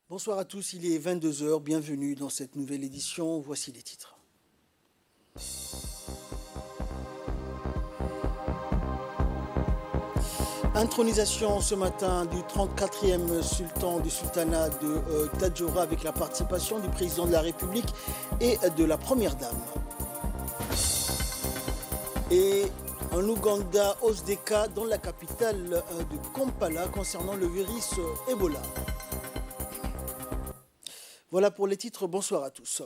Bonsoir à tous, il est 22 heures. Bienvenue dans cette nouvelle édition. Voici les titres. Intronisation ce matin du 34e sultan du sultanat de Tadjoura avec la participation du président de la République et de la première dame. Et en Ouganda, hausse des cas dans la capitale de Kampala concernant le virus Ebola. Voilà pour les titres, bonsoir à tous.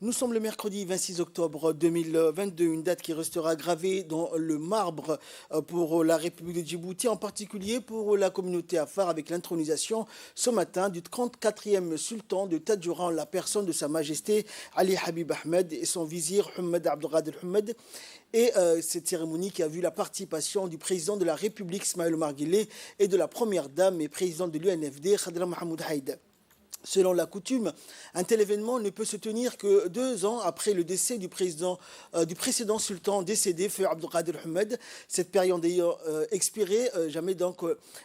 Nous sommes le mercredi 26 octobre 2022, une date qui restera gravée dans le marbre pour la République de Djibouti, en particulier pour la communauté afar avec l'intronisation ce matin du 34e sultan de Tadjoura en la personne de Sa Majesté Ali Habib Ahmed et son vizir Ahmed Abdelkader Ahmed. Et cette cérémonie qui a vu la participation du président de la République Ismaël Omar Guelleh et de la première dame et présidente de l'UNFD Khadra Mohamed Haïd. Selon la coutume, un tel événement ne peut se tenir que 2 ans après le décès du précédent sultan décédé, Feu Abdelkader Ahmed. Cette période ayant expiré, jamais donc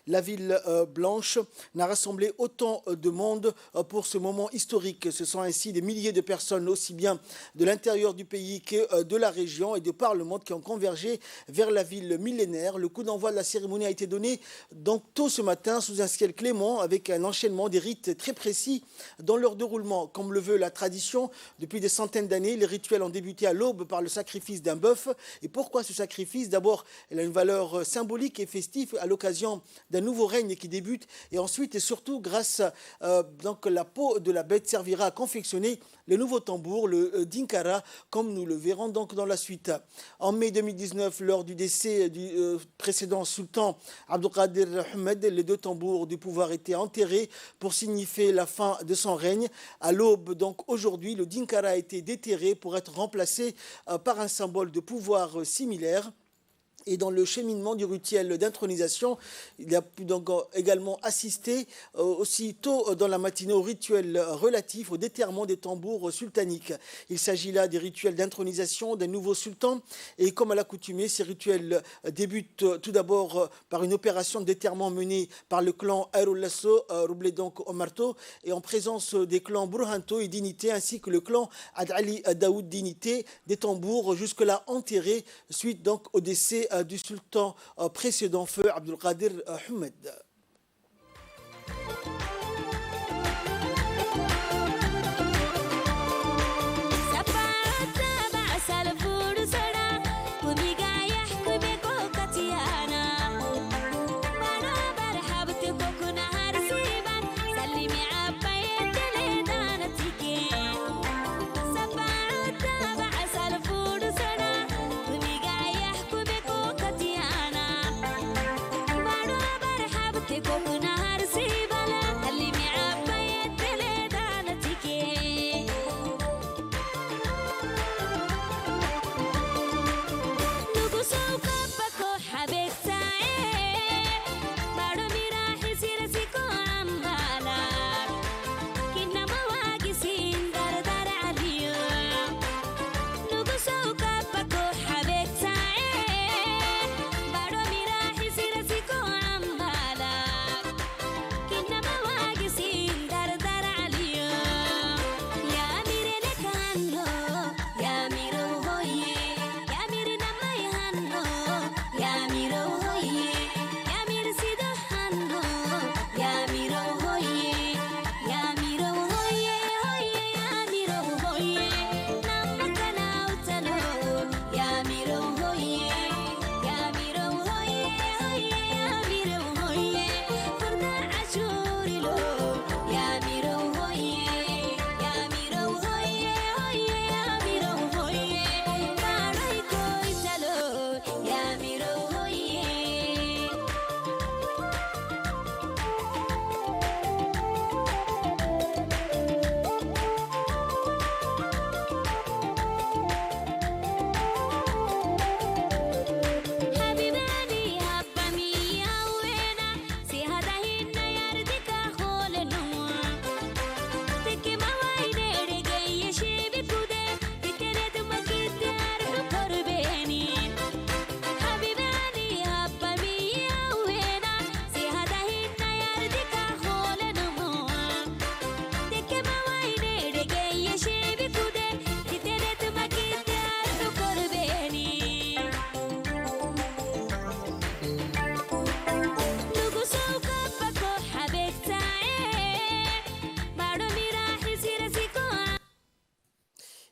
la ville blanche n'a rassemblé autant de monde pour ce moment historique. Ce sont ainsi des milliers de personnes, aussi bien de l'intérieur du pays que de la région et de par le monde, qui ont convergé vers la ville millénaire. Le coup d'envoi de la cérémonie a été donné donc tôt ce matin sous un ciel clément avec un enchaînement des rites très précis dans leur déroulement. Comme le veut la tradition, depuis des centaines d'années, les rituels ont débuté à l'aube par le sacrifice d'un bœuf. Et pourquoi ce sacrifice? D'abord, elle a une valeur symbolique et festive à l'occasion d'un nouveau règne qui débute. Et ensuite, et surtout, grâce donc la peau de la bête servira à confectionner le nouveau tambour, le dinkara, comme nous le verrons donc dans la suite. En mai 2019, lors du décès du précédent sultan Abdelkader Ahmed, les 2 tambours du pouvoir étaient enterrés pour signifier la fin de son règne. À l'aube, donc aujourd'hui, le dinkara a été déterré pour être remplacé par un symbole de pouvoir similaire. Et dans le cheminement du rituel d'intronisation, il a pu donc également assister aussitôt dans la matinée au rituel relatif au déterrement des tambours sultaniques. Il s'agit là des rituels d'intronisation d'un nouveau sultan. Et comme à l'accoutumée, ces rituels débutent tout d'abord par une opération de déterrement menée par le clan Ayrul Lasso, roublé donc Omarto, et en présence des clans Burhanto et Dignité, ainsi que le clan Ad-Ali Daoud Dignité, des tambours jusque-là enterrés, suite donc au décès du sultan précédent, Feu Abdelkader Ahmed.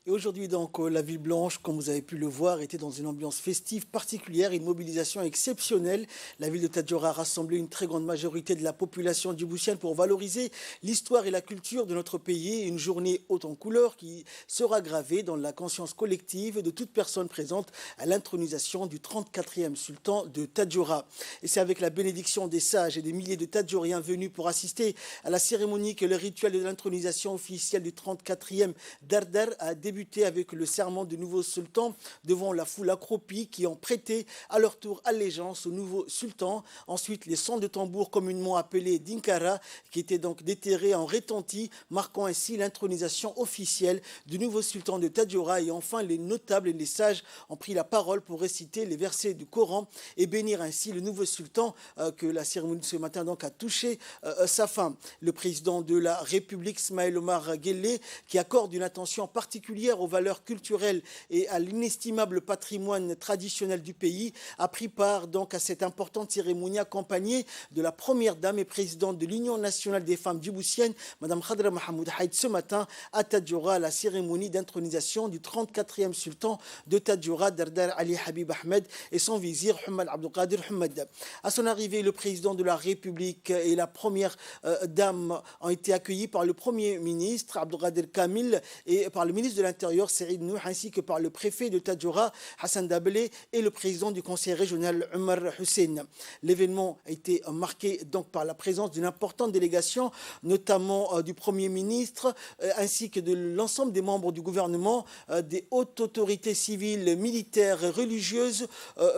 Et aujourd'hui, donc, la Ville Blanche, comme vous avez pu le voir, était dans une ambiance festive particulière, une mobilisation exceptionnelle. La ville de Tadjoura a rassemblé une très grande majorité de la population djiboutienne pour valoriser l'histoire et la culture de notre pays. Une journée haute en couleurs qui sera gravée dans la conscience collective de toute personne présente à l'intronisation du 34e sultan de Tadjoura. Et c'est avec la bénédiction des sages et des milliers de Tadjouriens venus pour assister à la cérémonie que le rituel de l'intronisation officielle du 34e Dardar a débuté avec le serment du nouveau sultan devant la foule accroupie qui ont prêté à leur tour allégeance au nouveau sultan. Ensuite, les sons de tambour communément appelés Dinkara qui étaient donc déterrés en retentis, marquant ainsi l'intronisation officielle du nouveau sultan de Tadjoura. Et enfin, les notables et les sages ont pris la parole pour réciter les versets du Coran et bénir ainsi le nouveau sultan que la cérémonie de ce matin donc a touché sa fin. Le président de la République, Ismaël Omar Guelleh, qui accorde une attention particulière aux valeurs culturelles et à l'inestimable patrimoine traditionnel du pays, a pris part donc à cette importante cérémonie accompagnée de la première dame et présidente de l'Union nationale des femmes djiboutiennes, Madame Khadra Mahamoud Haït, ce matin à Tadjoura, à la cérémonie d'intronisation du 34e sultan de Tadjoura, Dardar Ali Habib Ahmed, et son vizir Hamad Abdelkader Hamad. À son arrivée, le président de la République et la première dame ont été accueillis par le premier ministre Abdelkader Kamil et par le ministre de l'Intérieur Saïd Nouh, ainsi que par le préfet de Tadjoura Hassan Dabelé et le président du conseil régional Omar Hussein. L'événement a été marqué donc par la présence d'une importante délégation, notamment du premier ministre, ainsi que de l'ensemble des membres du gouvernement, des hautes autorités civiles, militaires, religieuses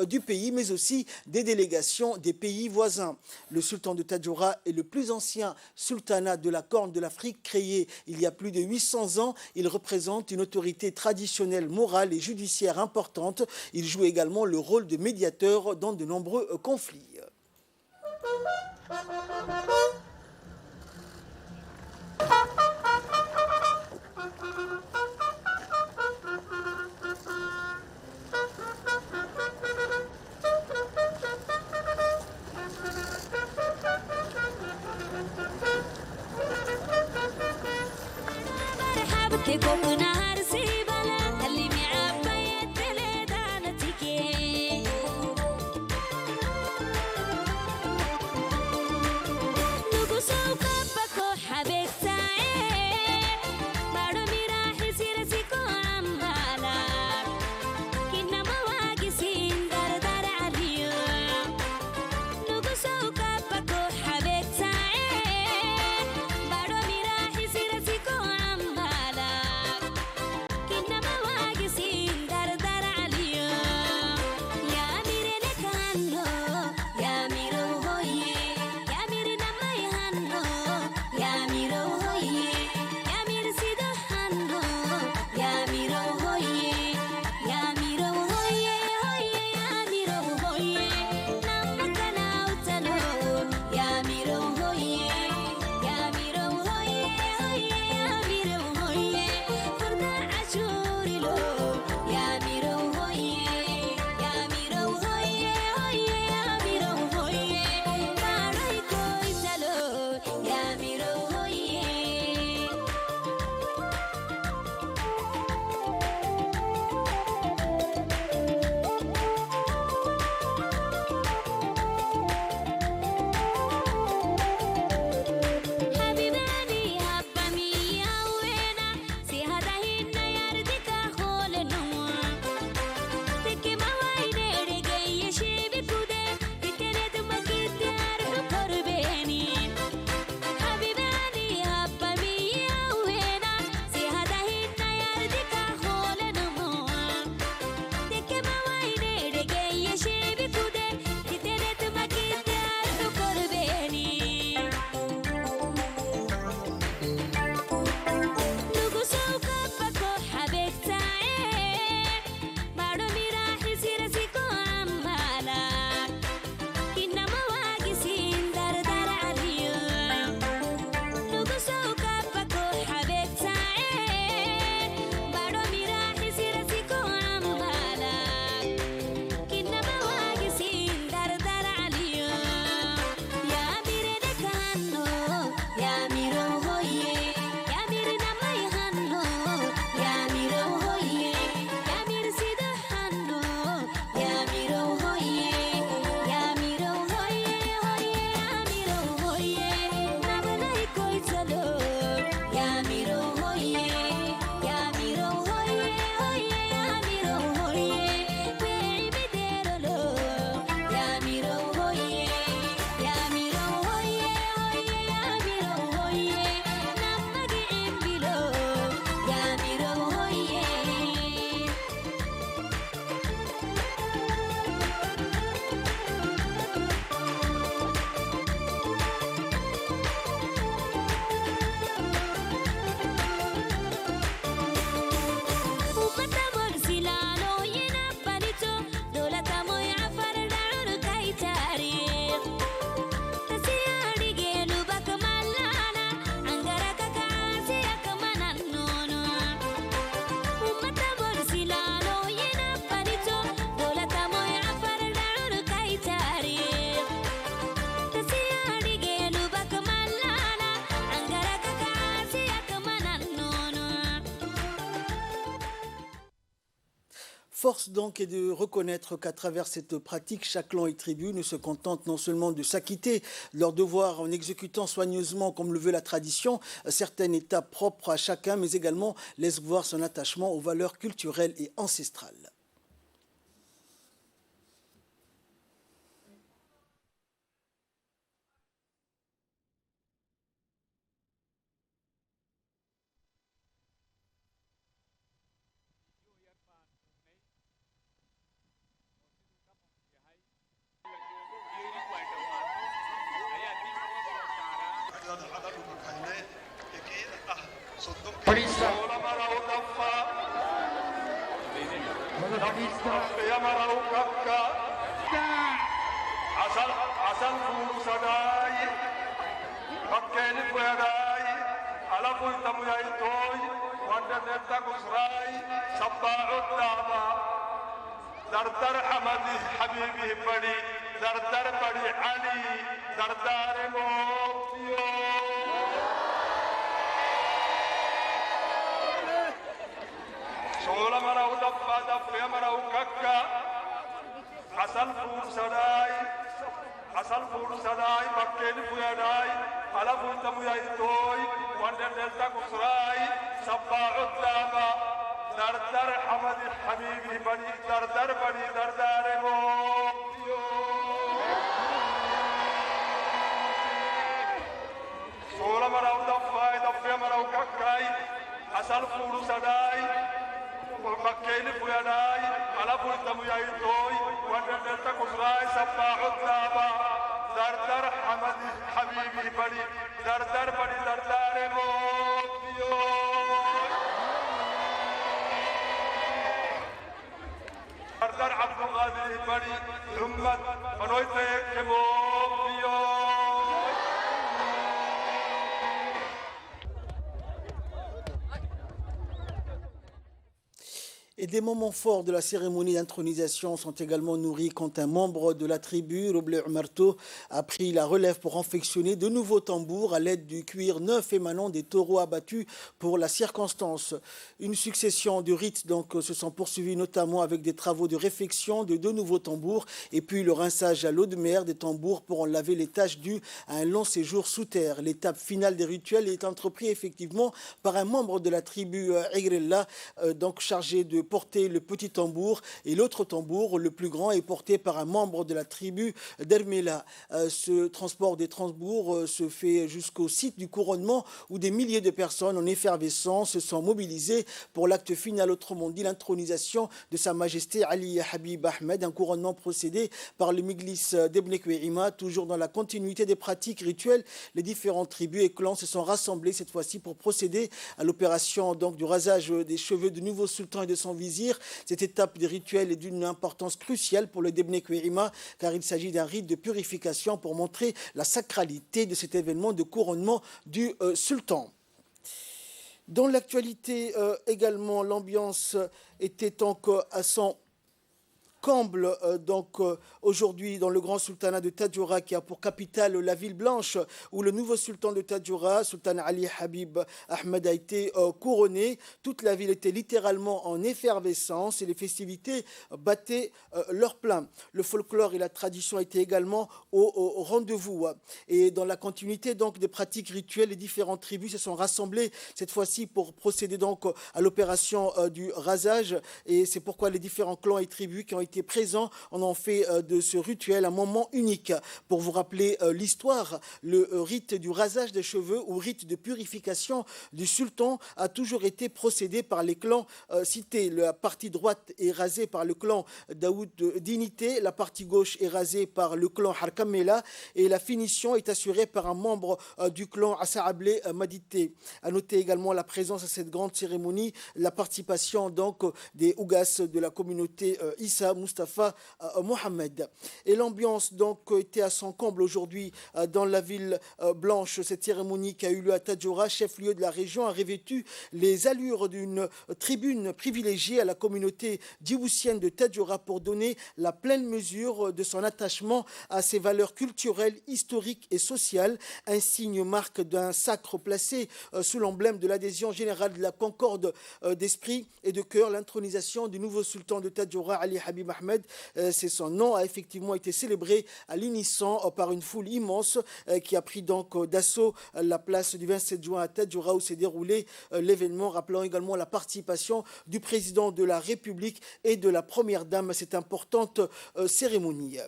du pays, mais aussi des délégations des pays voisins. Le sultan de Tadjoura est le plus ancien sultanat de la Corne de l'Afrique, créé il y a plus de 800 ans. Il représente une autorité traditionnelle, morale et judiciaire importante. Il joue également le rôle de médiateur dans de nombreux conflits. Force donc est de reconnaître qu'à travers cette pratique, chaque clan et tribu ne se contente non seulement de s'acquitter de leurs devoirs en exécutant soigneusement, comme le veut la tradition, certaines étapes propres à chacun, mais également laisse voir son attachement aux valeurs culturelles et ancestrales. दरदर हमदी हबीबी बड़ी दरदर बड़ी अली दरदार मोतियो सोला मरा उदप्पा दप्पे मरा उकक्का असल फूड सदाई बक्केन फुयादाई अला फूड तमुयाई तोई वंडे डेल्टा कुसराई सब्बा उद्दामा दरदर हमदी हबीबी बड़ी दरदार मोतियो सोला मरा उदप्पा दप्पे मरा उकक्काई असल फूड सदाई बक्केन फुयादाई अला फूड तमुयाई तोई वंडे डेल्टा कुसराई सब्बा उद्दामा दरदर हमदी हबीबी बड़ी दरदार मोतियो दरदर अब्दुल कादिर बड़ी हिम्मत मनोइते के मोतियो Et des moments forts de la cérémonie d'intronisation sont également nourris quand un membre de la tribu, Roble Umarto, a pris la relève pour confectionner de nouveaux tambours à l'aide du cuir neuf émanant des taureaux abattus pour la circonstance. Une succession de rites donc se sont poursuivis notamment avec des travaux de réfection de deux nouveaux tambours et puis le rinçage à l'eau de mer des tambours pour en laver les taches dues à un long séjour sous terre. L'étape finale des rituels est entreprise effectivement par un membre de la tribu Aigrella, donc chargé de porter le petit tambour et l'autre tambour, le plus grand, est porté par un membre de la tribu d'Ermela. Ce transport des tambours se fait jusqu'au site du couronnement où des milliers de personnes en effervescence se sont mobilisées pour l'acte final, autrement dit l'intronisation de Sa Majesté Ali Habib Ahmed, un couronnement procédé par le Miglis d'Ebn Kouéima. Toujours dans la continuité des pratiques rituelles, les différentes tribus et clans se sont rassemblés cette fois-ci pour procéder à l'opération donc du rasage des cheveux du nouveau sultan et de son vizir. Cette étape des rituels est d'une importance cruciale pour le Debne Kouérima car il s'agit d'un rite de purification pour montrer la sacralité de cet événement de couronnement du sultan. Dans l'actualité également, l'ambiance était encore à son comble aujourd'hui dans le grand sultanat de Tadjoura qui a pour capitale la ville blanche où le nouveau sultan de Tadjoura, Sultan Ali Habib Ahmed, a été couronné. Toute la ville était littéralement en effervescence et les festivités battaient leur plein. Le folklore et la tradition étaient également au rendez-vous. Et dans la continuité donc des pratiques rituelles, les différentes tribus se sont rassemblées cette fois-ci pour procéder donc à l'opération du rasage. Et c'est pourquoi les différents clans et tribus qui ont été présents en ont fait de ce rituel un moment unique. Pour vous rappeler l'histoire, le rite du rasage des cheveux ou rite de purification du sultan a toujours été procédé par les clans cités. La partie droite est rasée par le clan Daoud Dignité, la partie gauche est rasée par le clan Harkamela et la finition est assurée par un membre du clan Assaablé Madité. À noter également la présence à cette grande cérémonie, la participation donc des Ougas de la communauté Issa Mustafa Mohamed. Et l'ambiance donc était à son comble aujourd'hui dans la ville blanche. Cette cérémonie qui a eu lieu à Tadjoura, chef-lieu de la région, a revêtu les allures d'une tribune privilégiée à la communauté djiboutienne de Tadjoura pour donner la pleine mesure de son attachement à ses valeurs culturelles, historiques et sociales. Un signe marque d'un sacre placé sous l'emblème de l'adhésion générale de la concorde d'esprit et de cœur. L'intronisation du nouveau sultan de Tadjoura, Ali Habib Ahmed, c'est son nom, a effectivement été célébré à l'unisson par une foule immense qui a pris donc d'assaut la place du 27 juin à Tadjoura où s'est déroulé l'événement, rappelant également la participation du président de la République et de la première dame à cette importante cérémonie.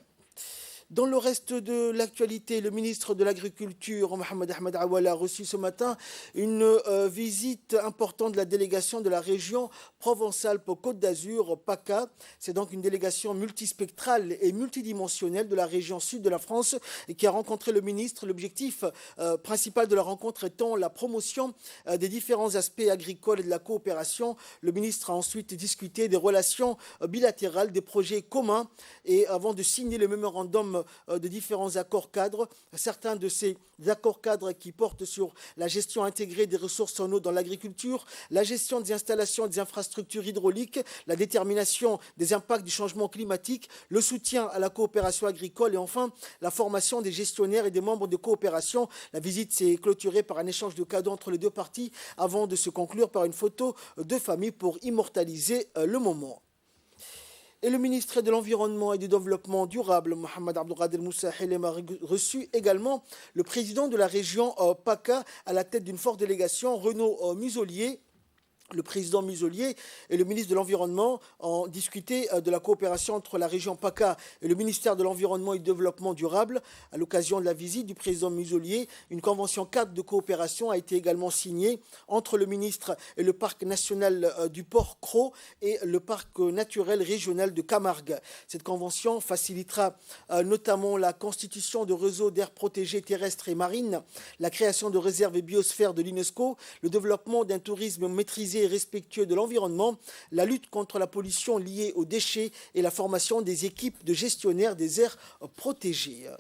Dans le reste de l'actualité, le ministre de l'Agriculture, Mohamed Ahmed Awal, a reçu ce matin une visite importante de la délégation de la région Provence-Alpes-Côte d'Azur, PACA. C'est donc une délégation multispectrale et multidimensionnelle de la région sud de la France et qui a rencontré le ministre. L'objectif principal de la rencontre étant la promotion des différents aspects agricoles et de la coopération. Le ministre a ensuite discuté des relations bilatérales, des projets communs et avant de signer le mémorandum de différents accords cadres. Certains de ces accords cadres qui portent sur la gestion intégrée des ressources en eau dans l'agriculture, la gestion des installations et des infrastructures hydrauliques, la détermination des impacts du changement climatique, le soutien à la coopération agricole et enfin la formation des gestionnaires et des membres de coopération. La visite s'est clôturée par un échange de cadeaux entre les deux parties avant de se conclure par une photo de famille pour immortaliser le moment. Et le ministre de l'Environnement et du Développement durable, Mohamed Abdelkader Moussa Helem, a reçu également le président de la région PACA à la tête d'une forte délégation, Renaud Muselier. Le président Muselier et le ministre de l'Environnement ont discuté de la coopération entre la région PACA et le ministère de l'Environnement et du Développement durable. À l'occasion de la visite du président Muselier, une convention cadre de coopération a été également signée entre le ministre et le parc national du Port-Cros et le parc naturel régional de Camargue. Cette convention facilitera notamment la constitution de réseaux d'aires protégées terrestres et marines, la création de réserves et biosphères de l'UNESCO, le développement d'un tourisme maîtrisé et respectueux de l'environnement, la lutte contre la pollution liée aux déchets et la formation des équipes de gestionnaires des aires protégées.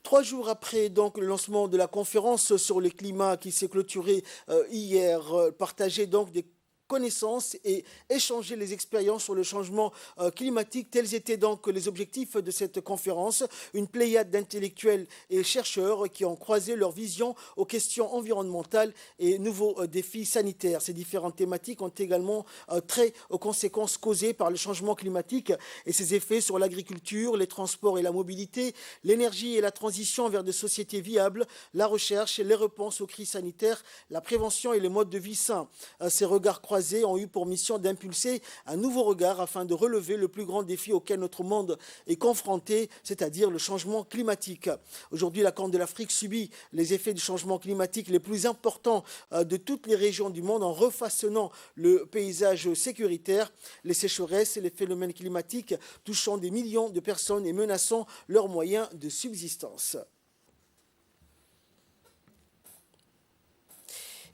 3 jours après donc, le lancement de la conférence sur le climat qui s'est clôturée hier, partager donc des connaissances et échanger les expériences sur le changement climatique. Tels étaient donc les objectifs de cette conférence. Une pléiade d'intellectuels et chercheurs qui ont croisé leur vision aux questions environnementales et nouveaux défis sanitaires. Ces différentes thématiques ont également trait aux conséquences causées par le changement climatique et ses effets sur l'agriculture, les transports et la mobilité, l'énergie et la transition vers des sociétés viables, la recherche, les réponses aux crises sanitaires, la prévention et les modes de vie sains. Ces regards croisés ont eu pour mission d'impulser un nouveau regard afin de relever le plus grand défi auquel notre monde est confronté, c'est-à-dire le changement climatique. Aujourd'hui, la Corne de l'Afrique subit les effets du changement climatique les plus importants de toutes les régions du monde en refaçonnant le paysage sécuritaire, les sécheresses et les phénomènes climatiques touchant des millions de personnes et menaçant leurs moyens de subsistance.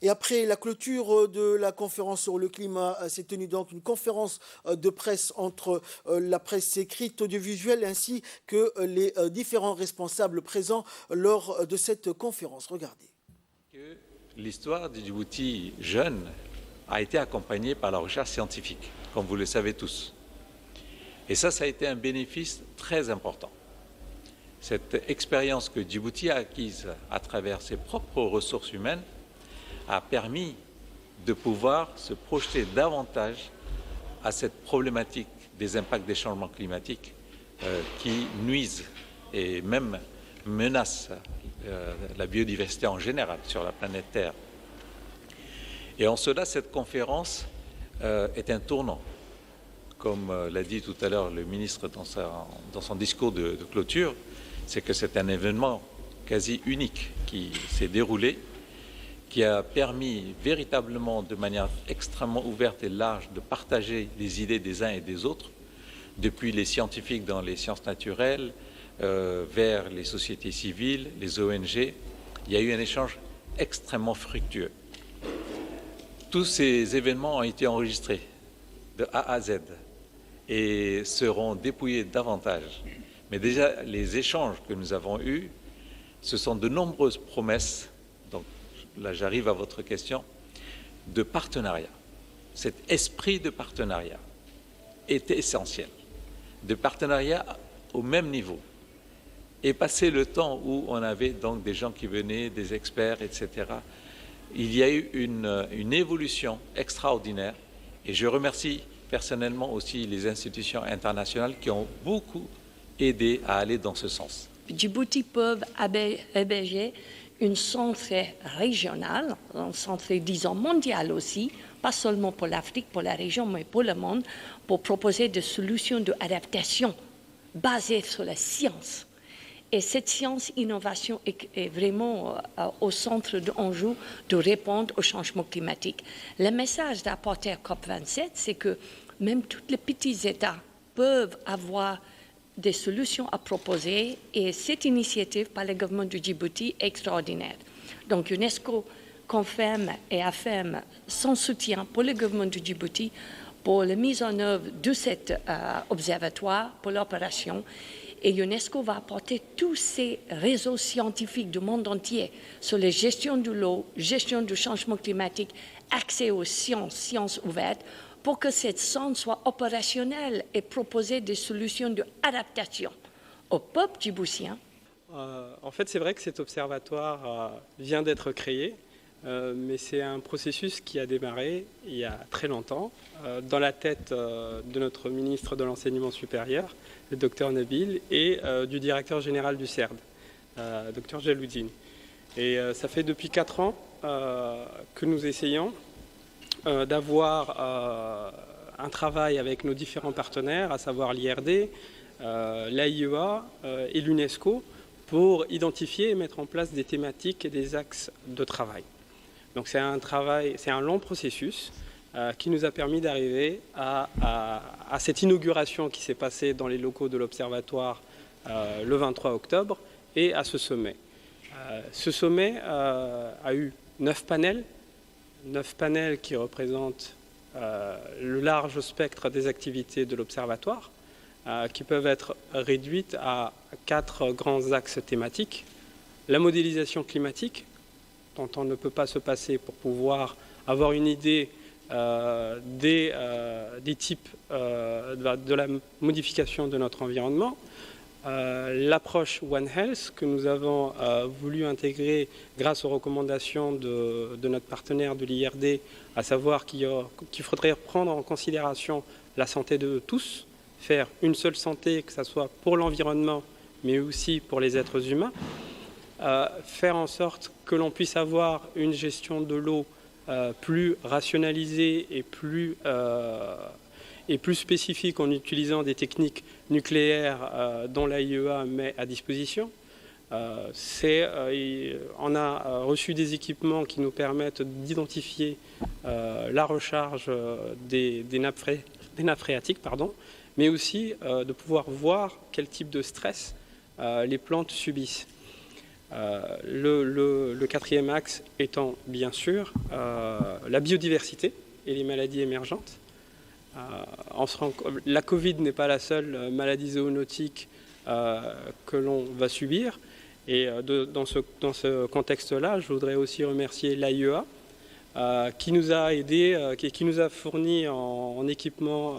Et après la clôture de la conférence sur le climat, s'est tenue donc une conférence de presse entre la presse écrite, audiovisuelle ainsi que les différents responsables présents lors de cette conférence. Regardez. L'histoire du Djibouti jeune a été accompagnée par la recherche scientifique, comme vous le savez tous. Et ça a été un bénéfice très important. Cette expérience que Djibouti a acquise à travers ses propres ressources humaines a permis de pouvoir se projeter davantage à cette problématique des impacts des changements climatiques qui nuisent et même menacent la biodiversité en général sur la planète Terre. Et en cela, cette conférence est un tournant. Comme l'a dit tout à l'heure le ministre dans son discours de clôture, c'est que c'est un événement quasi unique qui s'est déroulé, qui a permis véritablement de manière extrêmement ouverte et large de partager les idées des uns et des autres, depuis les scientifiques dans les sciences naturelles, vers les sociétés civiles, les ONG. Il y a eu un échange extrêmement fructueux. Tous ces événements ont été enregistrés de A à Z et seront dépouillés davantage. Mais déjà, les échanges que nous avons eus, ce sont de nombreuses promesses, donc là j'arrive à votre question, de partenariat. Cet esprit de partenariat est essentiel, de partenariat au même niveau. Et passer le temps où on avait donc des gens qui venaient, des experts, etc., il y a eu une évolution extraordinaire. Et je remercie personnellement aussi les institutions internationales qui ont beaucoup aidé à aller dans ce sens. Djibouti peut héberger une centre régionale, un centre, disons, mondial aussi, pas seulement pour l'Afrique, pour la région, mais pour le monde, pour proposer des solutions d'adaptation basées sur la science. Et cette science-innovation est vraiment au centre de l'enjeu de répondre au changement climatique. Le message d'apporter à COP27, c'est que même tous les petits États peuvent avoir des solutions à proposer et cette initiative par le gouvernement du Djibouti est extraordinaire. Donc UNESCO confirme et affirme son soutien pour le gouvernement du Djibouti pour la mise en œuvre de cet observatoire, pour l'opération. Et UNESCO va apporter tous ces réseaux scientifiques du monde entier sur la gestion de l'eau, gestion du changement climatique, accès aux sciences ouvertes, pour que cette centre soit opérationnelle et proposer des solutions d'adaptation au peuple djiboutien. En fait, c'est vrai que cet observatoire vient d'être créé, mais c'est un processus qui a démarré il y a très longtemps, dans la tête de notre ministre de l'Enseignement supérieur, le docteur Nabil, et du directeur général du CERD, docteur Jaloudine. Et ça fait depuis 4 ans que nous essayons d'avoir un travail avec nos différents partenaires, à savoir l'IRD, l'AIEA et l'UNESCO, pour identifier et mettre en place des thématiques et des axes de travail. Donc c'est un long processus qui nous a permis d'arriver à cette inauguration qui s'est passée dans les locaux de l'Observatoire le 23 octobre et à ce sommet. Ce sommet a eu 9 panels qui représentent le large spectre des activités de l'Observatoire, qui peuvent être réduites à 4 grands axes thématiques. La modélisation climatique, dont on ne peut pas se passer pour pouvoir avoir une idée des types de la modification de notre environnement. L'approche One Health que nous avons voulu intégrer grâce aux recommandations de notre partenaire de l'IRD, à savoir qu'il faudrait prendre en considération la santé de tous, faire une seule santé, que ce soit pour l'environnement, mais aussi pour les êtres humains, faire en sorte que l'on puisse avoir une gestion de l'eau plus rationalisée et plus spécifique en utilisant des techniques nucléaires dont l'AIEA met à disposition. On a reçu des équipements qui nous permettent d'identifier la recharge des nappes phréatiques, mais aussi de pouvoir voir quel type de stress les plantes subissent. Le 4e axe étant bien sûr la biodiversité et les maladies émergentes. La Covid n'est pas la seule maladie zoonotique que l'on va subir. Et dans ce contexte-là, je voudrais aussi remercier l'AIEA qui nous a aidés, qui nous a fourni en équipement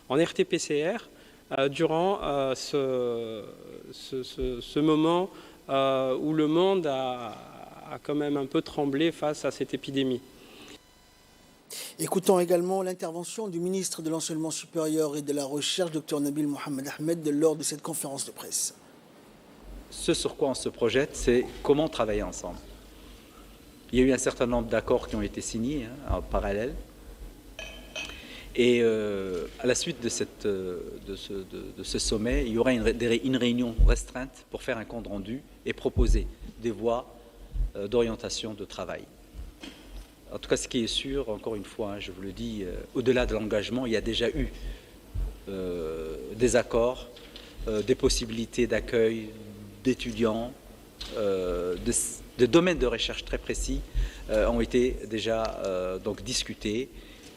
en RT-PCR durant ce moment où le monde a quand même un peu tremblé face à cette épidémie. Écoutons également l'intervention du ministre de l'Enseignement supérieur et de la Recherche, Dr Nabil Mohamed Ahmed, lors de cette conférence de presse. Ce sur quoi on se projette, c'est comment travailler ensemble. Il y a eu un certain nombre d'accords qui ont été signés en parallèle. Et à la suite de ce sommet, il y aura une réunion restreinte pour faire un compte rendu et proposer des voies d'orientation de travail. En tout cas, ce qui est sûr, encore une fois, je vous le dis, au-delà de l'engagement, il y a déjà eu des accords, des possibilités d'accueil d'étudiants, de domaines de recherche très précis ont été déjà donc discutés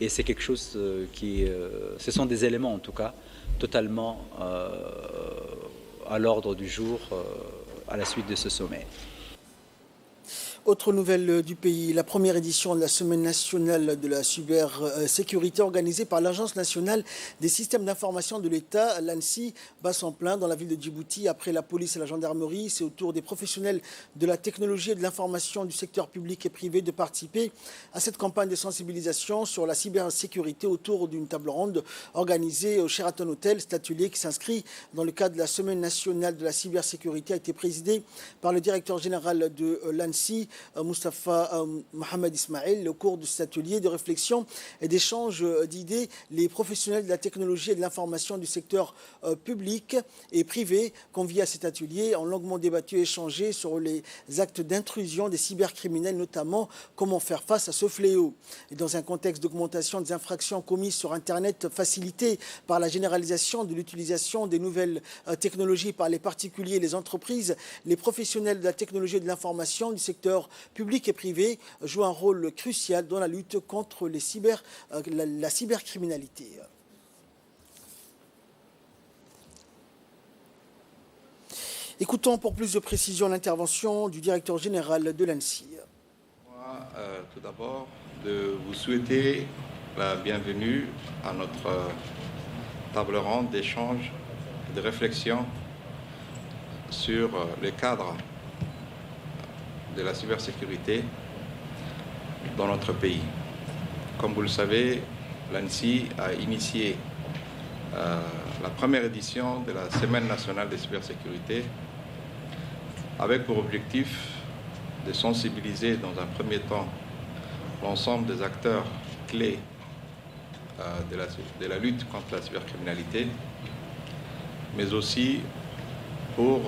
Et c'est quelque chose ce sont des éléments en tout cas totalement à l'ordre du jour à la suite de ce sommet. Autre nouvelle du pays, la première édition de la Semaine nationale de la cybersécurité organisée par l'Agence nationale des systèmes d'information de l'État, l'ANSSI, bat son plein dans la ville de Djibouti. Après la police et la gendarmerie, c'est au tour des professionnels de la technologie et de l'information du secteur public et privé de participer à cette campagne de sensibilisation sur la cybersécurité autour d'une table ronde organisée au Sheraton Hotel. Cet atelier qui s'inscrit dans le cadre de la Semaine nationale de la cybersécurité a été présidé par le directeur général de l'ANSSI, Moustapha Mohamed Ismail. Au cours de cet atelier de réflexion et d'échange d'idées, les professionnels de la technologie et de l'information du secteur public et privé conviés à cet atelier ont longuement débattu et échangé sur les actes d'intrusion des cybercriminels, notamment comment faire face à ce fléau. Et dans un contexte d'augmentation des infractions commises sur Internet facilité par la généralisation de l'utilisation des nouvelles technologies par les particuliers et les entreprises, les professionnels de la technologie et de l'information du secteur public et privé jouent un rôle crucial dans la lutte contre la cybercriminalité. Écoutons pour plus de précision l'intervention du directeur général de l'ANSSI. Tout d'abord, de vous souhaiter la bienvenue à notre table ronde d'échange et de réflexion sur le cadre de la cybersécurité dans notre pays. Comme vous le savez, l'ANSSI a initié la première édition de la Semaine nationale de cybersécurité avec pour objectif de sensibiliser dans un premier temps l'ensemble des acteurs clés de la lutte contre la cybercriminalité, mais aussi pour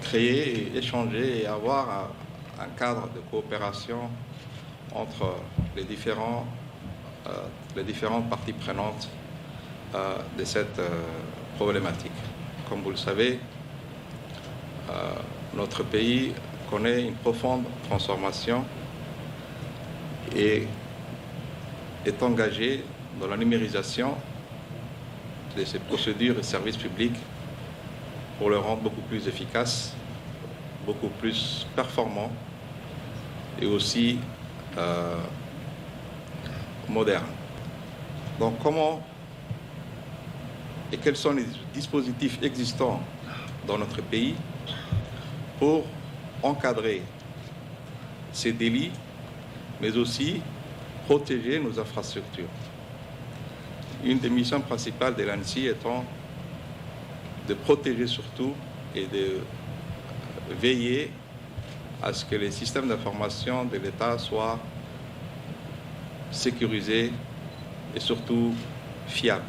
créer et échanger et avoir un cadre de coopération entre les différentes parties prenantes de cette problématique. Comme vous le savez, notre pays connaît une profonde transformation et est engagé dans la numérisation de ses procédures et services publics pour le rendre beaucoup plus efficace, beaucoup plus performant et aussi moderne. Donc comment et quels sont les dispositifs existants dans notre pays pour encadrer ces délits, mais aussi protéger nos infrastructures. Une des missions principales de l'ANSSI étant de protéger surtout et de veiller à ce que les systèmes d'information de l'État soient sécurisés et surtout fiables.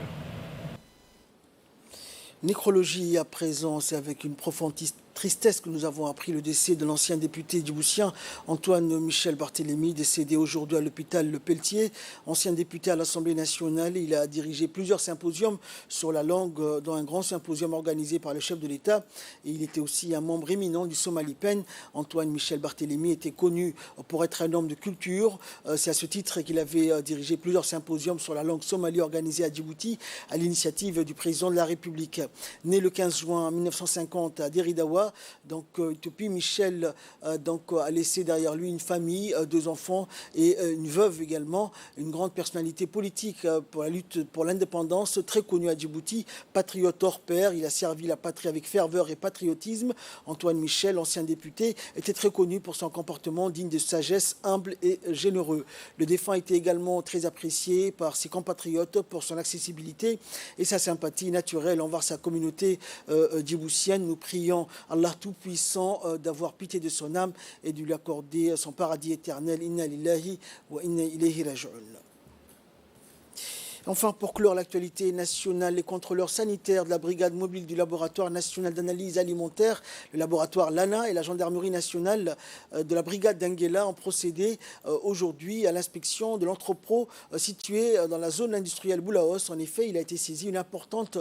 Nécrologie à présent, c'est avec une profonde tristesse que nous avons appris le décès de l'ancien député djiboutien Antoine Michel Barthélémy, décédé aujourd'hui à l'hôpital Le Pelletier. Ancien député à l'Assemblée nationale, il a dirigé plusieurs symposiums sur la langue, dont un grand symposium organisé par le chef de l'État. Et il était aussi un membre éminent du Somalipen. Antoine Michel Barthélémy était connu pour être un homme de culture. C'est à ce titre qu'il avait dirigé plusieurs symposiums sur la langue somalie organisés à Djibouti à l'initiative du président de la République. Né le 15 juin 1950 à Deridawa, donc Ethiopie, Michel a laissé derrière lui une famille, 2 enfants et une veuve également, une grande personnalité politique pour la lutte pour l'indépendance, très connu à Djibouti, patriote hors pair. Il a servi la patrie avec ferveur et patriotisme. Antoine Michel, ancien député, était très connu pour son comportement digne de sagesse, humble et généreux. Le défunt était également très apprécié par ses compatriotes pour son accessibilité et sa sympathie naturelle envers sa communauté djiboutienne. Nous prions Allah Tout-Puissant d'avoir pitié de son âme et de lui accorder son paradis éternel. Inna lillahi wa inna ilayhi raji'un. Enfin, pour clore l'actualité nationale, les contrôleurs sanitaires de la brigade mobile du laboratoire national d'analyse alimentaire, le laboratoire LANA et la gendarmerie nationale de la brigade d'Anguela ont procédé aujourd'hui à l'inspection de l'entrepôt situé dans la zone industrielle Boulaos. En effet, il a été saisi une importante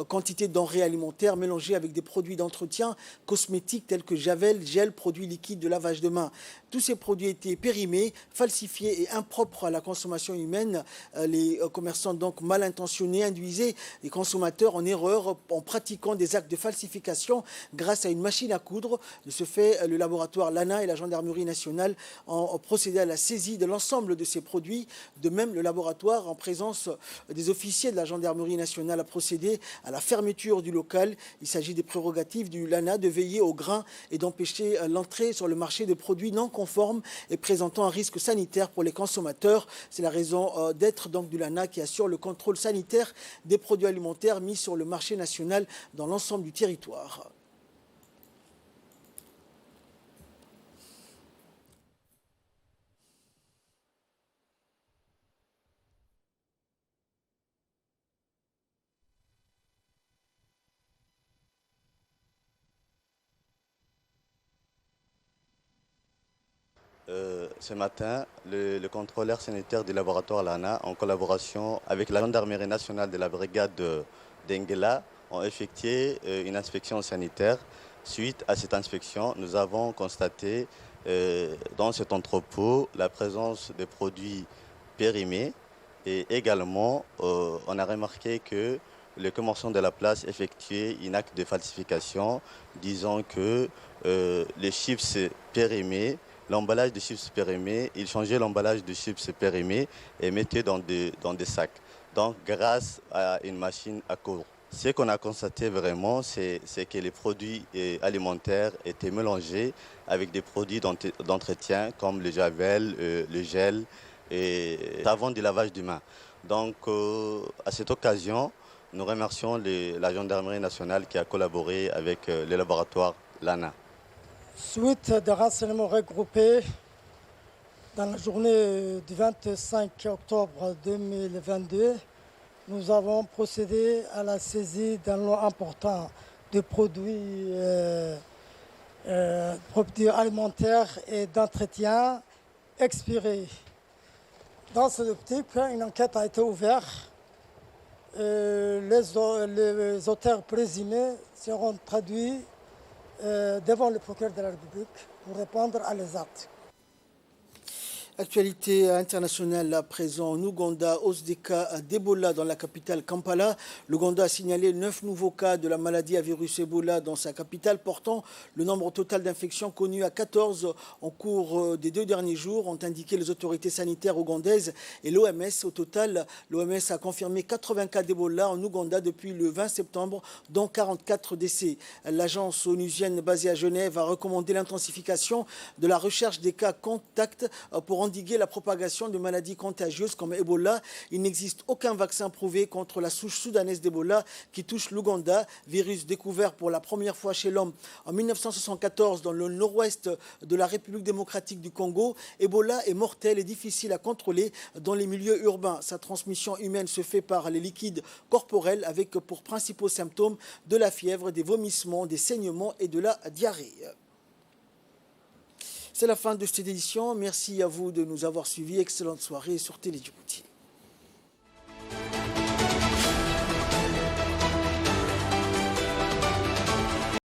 quantité de denrées alimentaires mélangées avec des produits d'entretien cosmétiques tels que javel, gel, produits liquides de lavage de mains. Tous ces produits étaient périmés, falsifiés et impropres à la consommation humaine. Les commerçants donc mal intentionnés induisaient les consommateurs en erreur en pratiquant des actes de falsification grâce à une machine à coudre. De ce fait, le laboratoire LANA et la gendarmerie nationale ont procédé à la saisie de l'ensemble de ces produits. De même, le laboratoire, en présence des officiers de la gendarmerie nationale, a procédé à la fermeture du local. Il s'agit des prérogatives du LANA de veiller au grain et d'empêcher l'entrée sur le marché de produits non conformes et présentant un risque sanitaire pour les consommateurs. C'est la raison d'être donc du LANA qui assure le contrôle sanitaire des produits alimentaires mis sur le marché national dans l'ensemble du territoire. Ce matin, le contrôleur sanitaire du laboratoire LANA, en collaboration avec la gendarmerie nationale de la brigade d'Enguela, ont effectué une inspection sanitaire. Suite à cette inspection, nous avons constaté dans cet entrepôt la présence de produits périmés et également on a remarqué que le commerçant de la place effectuait un acte de falsification disant que les chips périmés, l'emballage de chips périmés, il changeait l'emballage de chips périmés et mettait dans des sacs. Donc grâce à une machine à coudre. Ce qu'on a constaté vraiment, c'est que les produits alimentaires étaient mélangés avec des produits d'entretien comme le javel, le gel et savon de lavage de mains. Donc à cette occasion, nous remercions la gendarmerie nationale qui a collaboré avec le laboratoire LANA. Suite des renseignements regroupés dans la journée du 25 octobre 2022, nous avons procédé à la saisie d'un lot important de produits alimentaires et d'entretien expirés. Dans cette optique, une enquête a été ouverte. Les auteurs présumés seront traduits devant le procureur de la République pour répondre à les actes. Actualité internationale à présent en Ouganda, hausse des cas d'Ebola dans la capitale Kampala. L'Ouganda a signalé 9 nouveaux cas de la maladie à virus Ebola dans sa capitale, portant le nombre total d'infections connu à 14 en cours des 2 derniers jours, ont indiqué les autorités sanitaires ougandaises et l'OMS. Au total, l'OMS a confirmé 80 cas d'Ebola en Ouganda depuis le 20 septembre, dont 44 décès. L'agence onusienne basée à Genève a recommandé l'intensification de la recherche des cas contacts pour endiguer la propagation de maladies contagieuses comme Ebola. Il n'existe aucun vaccin prouvé contre la souche soudanaise d'Ebola qui touche l'Ouganda, virus découvert pour la première fois chez l'homme en 1974 dans le nord-ouest de la République démocratique du Congo. Ebola est mortel et difficile à contrôler dans les milieux urbains. Sa transmission humaine se fait par les liquides corporels avec pour principaux symptômes de la fièvre, des vomissements, des saignements et de la diarrhée. C'est la fin de cette édition. Merci à vous de nous avoir suivis. Excellente soirée sur Télé Djibouti.